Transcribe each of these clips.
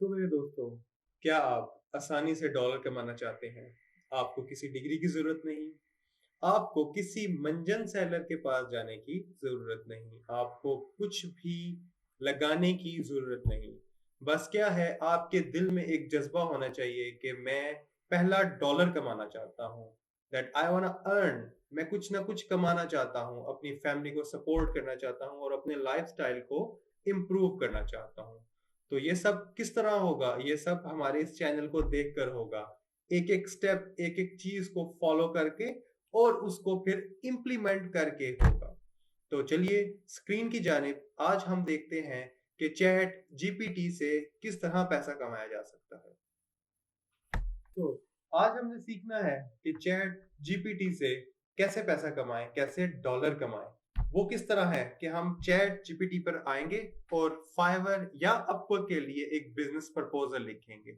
तो मेरे दोस्तों, क्या आप आसानी से डॉलर कमाना चाहते हैं? आपको किसी डिग्री की ज़रूरत नहीं, आपको किसी मंजन सेलर के पास जाने की ज़रूरत नहीं, आपको कुछ भी लगाने की ज़रूरत नहीं। बस क्या है, आपके दिल में एक जज़्बा होना चाहिए कि मैं पहला डॉलर कमाना चाहता हूँ, दैट आई वांना अर्न। मैं कुछ ना कुछ कमाना चाहता हूँ, अपनी फैमिली को सपोर्ट करना चाहता हूँ और अपने लाइफ़स्टाइल को इम्प्रूव करना चाहता हूँ। तो ये सब किस तरह होगा? ये सब हमारे इस चैनल को देखकर होगा। एक-एक स्टेप, एक-एक चीज़ को फ़ॉलो करके और उसको फिर इम्प्लीमेंट करके होगा। तो चलिए स्क्रीन की जानिब आज हम देखते हैं कि चैट जीपीटी से किस तरह पैसा कमाया जा सकता है। तो आज हमने सीखना है कि चैट जीपीटी से कैसे पैसा कमाएं, कैसे डॉलर कमाएं। वो किस तरह है कि हम चैट जीपीटी पर आएंगे और फाइवर या अपवर्क के लिए एक बिजनेस प्रपोजल लिखेंगे।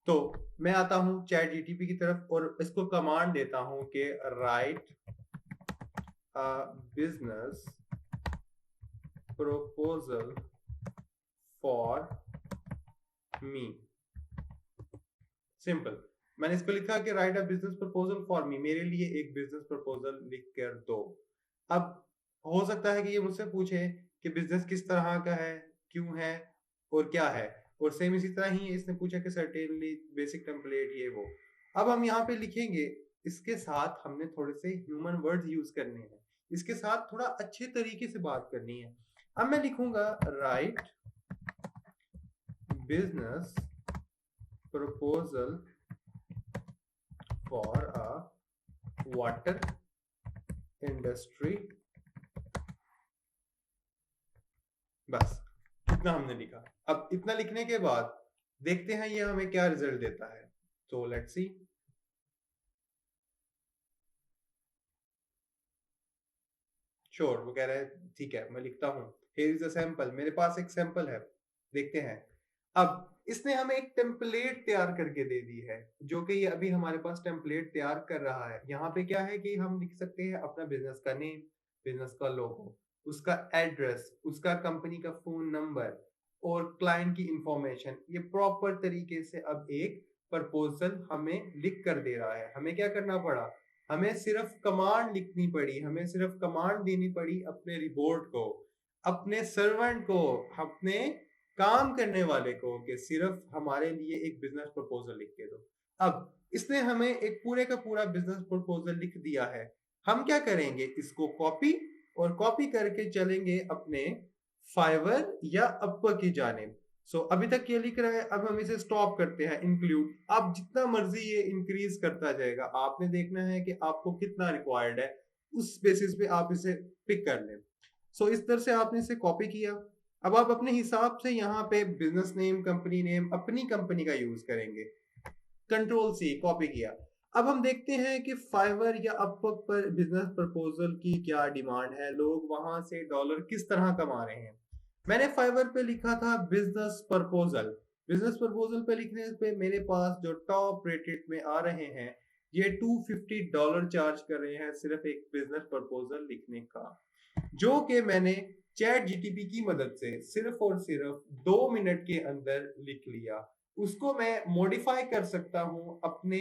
तो मैं आता हूं चैट जीटीपी की तरफ और इसको कमांड देता हूं कि right a business proposal for me. Simple. मैंने इस पे लिखा कि right a business proposal for me, मेरे लिए एक बिजनेस प्रपोजल लिख कर दो। अब हो सकता है कि ये मुझसे पूछे कि बिजनेस किस तरह का है, क्यों है और क्या है। और सेम इसी तरह ही इसने पूछा कि सर्टेनली बेसिक टेम्पलेट ये वो। अब हम यहाँ पे लिखेंगे, इसके साथ हमने थोड़े से ह्यूमन वर्ड्स यूज करने हैं, इसके साथ थोड़ा अच्छे तरीके से बात करनी है। अब मैं लिखूंगा right business proposal for a water industry। बस इतना हमने लिखा। अब इतना लिखने के बाद देखते हैं ये हमें क्या रिजल्ट देता है। तो लेट्स सी। श्योर, वो कह रहा है ठीक है मैं लिखता हूँ। हियर इज अ सैंपल, मेरे पास एक सैंपल है, देखते हैं। अब इसने हमें एक टेम्पलेट तैयार करके दे दी है, जो कि ये अभी हमारे पास टेम्पलेट तैयार कर रहा है। यहाँ पे क्या है कि हम लिख सकते हैं अपना बिजनेस का नेम, बिजनेस का लोगो, उसका एड्रेस, उसका कंपनी का फोन नंबर और क्लाइंट की इंफॉर्मेशन। ये प्रॉपर तरीके से अब एक प्रपोजल हमें लिख कर दे रहा है। हमें क्या करना पड़ा, हमें सिर्फ कमांड लिखनी पड़ी, हमें सिर्फ कमांड देनी पड़ी अपने रिपोर्ट को, अपने सर्वेंट को, अपने काम करने वाले को कि सिर्फ हमारे लिए एक बिजनेस प्रपोजल लिख के दो। अब इसने हमें एक पूरे का पूरा बिजनेस प्रपोजल लिख दिया है। हम क्या करेंगे, इसको कॉपी और कॉपी करके चलेंगे अपने फाइवर या अपवर्क की जानिब। अभी तक ये लिख रहा है, अब हम इसे स्टॉप करते हैं इंक्लूड। आप जितना मर्जी ये इंक्रीज करता जाएगा, आपने देखना है कि आपको कितना रिक्वायर्ड है, उस बेसिस पे आप इसे पिक कर लें। इस तरह से आपने इसे कॉपी किया। अब आप अपने हिसाब से यहाँ पे बिजनेस नेम, कंपनी नेम अपनी कंपनी का यूज करेंगे। कंट्रोल सी, कॉपी किया। अब हम देखते हैं कि फाइवर या अपवर्क पर बिजनेस प्रपोजल की क्या डिमांड है, लोग वहां से डॉलर किस तरह कमा रहे हैं। मैंने फाइवर पे लिखा था बिजनेस प्रपोजल। बिजनेस प्रपोजल पे लिखने पे मेरे पास जो टॉप रेटेड में आ रहे हैं, ये $250 चार्ज कर रहे हैं सिर्फ एक बिजनेस प्रपोजल लिखने का, जो कि मैंने चैट जीटीपी की मदद से सिर्फ और सिर्फ 2 मिनट के अंदर लिख लिया। उसको मैं मॉडिफाई कर सकता हूँ अपने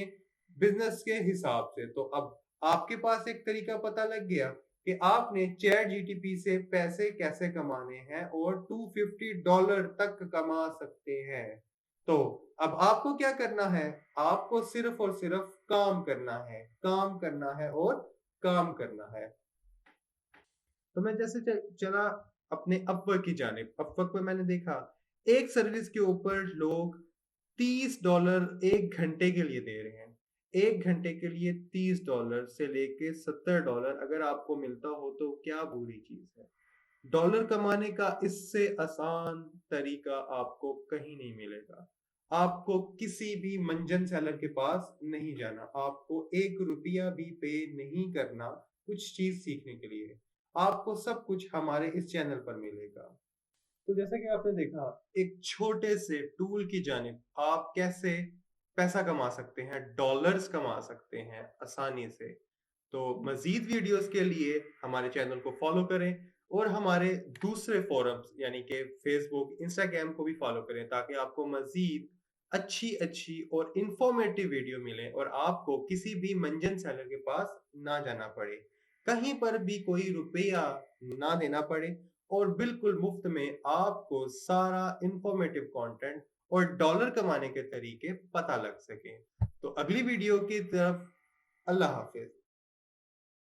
बिजनेस के हिसाब से। तो अब आपके पास एक तरीका पता लग गया कि आपने चैट जीटीपी से पैसे कैसे कमाने हैं और $250 तक कमा सकते हैं। तो अब आपको क्या करना है, आपको सिर्फ और सिर्फ काम करना है, काम करना है और काम करना है। तो मैं जैसे चला अपने अपवर्क की जानिब। अपवर्क पे मैंने देखा एक सर्विस के ऊपर लोग $30 एक घंटे के लिए दे रहे हैं। एक घंटे के लिए $30 से लेके $70 अगर आपको मिलता हो तो क्या बुरी चीज है। डॉलर कमाने का इससे आसान तरीका आपको कहीं नहीं मिलेगा। आपको किसी भी मंजन सेलर के पास नहीं जाना, आपको 1 रुपया भी पे नहीं करना कुछ चीज सीखने के लिए। आपको सब कुछ हमारे इस चैनल पर मिलेगा। तो जैसा कि आपने देखा, एक छोटे से टूल की जानिब आप कैसे पैसा कमा सकते हैं, डॉलर्स कमा सकते हैं आसानी से। तो मजीद वीडियोस के लिए हमारे चैनल को फॉलो करें और हमारे दूसरे फोरम्स यानी कि फेसबुक, इंस्टाग्राम को भी फॉलो करें ताकि आपको मजीद अच्छी और इंफॉर्मेटिव वीडियो मिले और आपको किसी भी मंजन सेलर के पास ना जाना पड़े, कहीं पर भी कोई रुपया ना देना पड़े और बिल्कुल मुफ्त में आपको सारा इंफॉर्मेटिव कंटेंट और डॉलर कमाने के तरीके पता लग सके। तो अगली वीडियो की तरफ, अल्लाह हाफिज।